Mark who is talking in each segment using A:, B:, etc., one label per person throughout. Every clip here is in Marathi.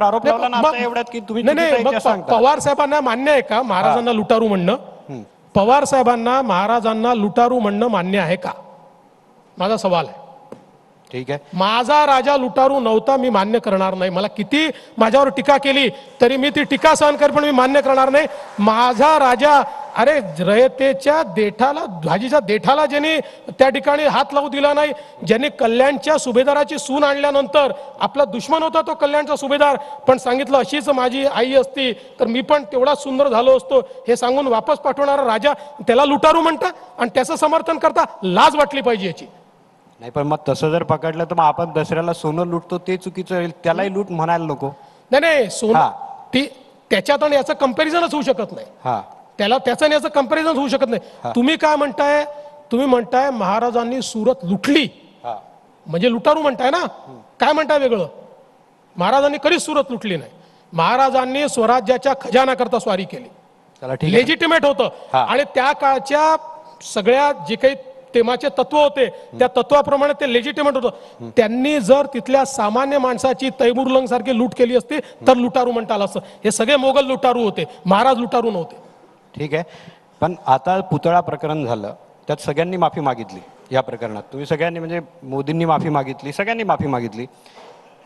A: आरोप लावला ना आता एवढ्यात की तुम्ही चुकीचा इतिहास सांगता.
B: पवार साहेबांना मान्य आहे का महाराजांना लुटारू म्हणणं? पवार साहेबांना महाराजांना लुटारू म्हणणं मान्य आहे का? माझा सवाल आहे.
A: ठीक आहे.
B: माझा राजा लुटारू नव्हता, मी मान्य करणार नाही. मला किती माझ्यावर टीका केली तरी मी ती टीका सहन कर, पण मी मान्य करणार नाही. माझा राजा, अरे रयतेच्या देठाला, भाजीच्या देठाला ज्यांनी त्या ठिकाणी हात लावू दिला नाही, ज्यांनी कल्याणच्या सुभेदाराची सून आणल्यानंतर आपला दुश्मन होता तो कल्याणचा सुभेदार, पण सांगितलं अशीच माझी आई असती तर मी पण तेवढा सुंदर झालो असतो, हे सांगून वापस पाठवणारा राजा, त्याला लुटारू म्हणता आणि त्याचं समर्थन करता? लाज वाटली पाहिजे याची.
A: नाही पण मग तसं जर पकडलं तर मग आपण दसऱ्याला सोनं लुटतो ते चुकीचं होईल, त्यालाही लूट म्हणायला नको.
B: नाही सोनं ती त्याच्यात आणि याचं कंपॅरिझनच होऊ शकत नाही. त्याला त्याचं आणि याचं कंपॅरिझन होऊ शकत नाही. तुम्ही काय म्हणताय? तुम्ही म्हणताय महाराजांनी सुरत लुटली म्हणजे लुटारू म्हणताय ना? काय म्हणताय वेगळं? महाराजांनी कधीच सुरत लुटली नाही. महाराजांनी स्वराज्याच्या खजाना करता स्वारी केली, लेजिटिमेट होतं आणि त्या काळच्या सगळ्या जे काही तेमाचे तत्व होते त्या तत्वाप्रमाणे ते लेजिटिमेट होतं. त्यांनी जर तिथल्या सामान्य माणसाची तैमुरलंग सारखी लूट केली असती तर लुटारू म्हणता आलं असतं. हे सगळे मोगल लुटारू होते, महाराज लुटारू नव्हते.
A: ठीक आहे, पण आता पुतळा प्रकरण झालं, त्यात सगळ्यांनी माफी मागितली. या प्रकरणात तुम्ही सगळ्यांनी, म्हणजे मोदींनी माफी मागितली, सगळ्यांनी माफी मागितली.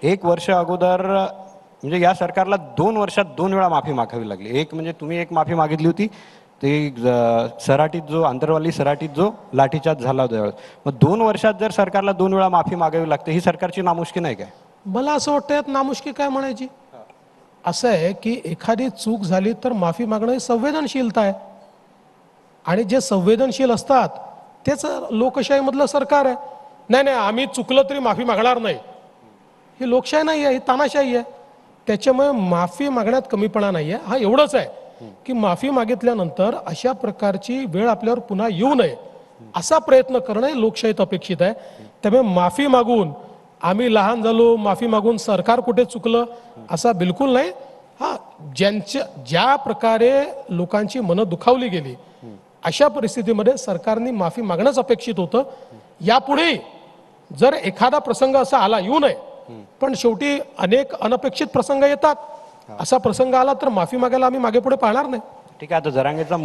A: 1 वर्ष अगोदर म्हणजे या सरकारला 2 वर्षात 2 वेळा माफी मागावी लागली. एक म्हणजे तुम्ही एक माफी मागितली होती ते सराटीत, जो आंतरवाली सराटीत जो लाठीचार्ज झाला होता त्यावेळेस. मग 2 वर्षात जर सरकारला 2 वेळा माफी मागावी लागते, ही सरकारची नामुष्की नाही काय?
B: मला असं वाटतं यात नामुष्की काय म्हणायची. असं आहे की एखादी चूक झाली तर माफी मागणं ही संवेदनशीलता आहे आणि जे संवेदनशील असतात तेच लोकशाहीमधलं सरकार आहे. नाही आम्ही चुकलं तरी माफी मागणार नाही, ही लोकशाही नाही आहे, ही तानाशाही आहे. त्याच्यामुळे माफी मागण्यात कमीपणा नाही आहे. हा एवढंच आहे की माफी मागितल्यानंतर अशा प्रकारची वेळ आपल्यावर पुन्हा येऊ नये असा प्रयत्न करणं हे लोकशाहीत अपेक्षित आहे. त्यामुळे माफी मागून आम्ही लहान झालो, माफी मागून सरकार कुठे चुकलं असा बिलकुल नाही. ज्या प्रकारे लोकांची मनं दुखावली गेली अशा परिस्थितीमध्ये सरकारने माफी मागणंच अपेक्षित होतं. यापुढे जर एखादा प्रसंग असा आला, येऊ नये, पण शेवटी अनेक अनपेक्षित प्रसंग येतात, असा प्रसंग आला तर माफी मागायला आम्ही मागे पुढे पाहणार नाही.
A: ठीक आहे, आता जरांगेचा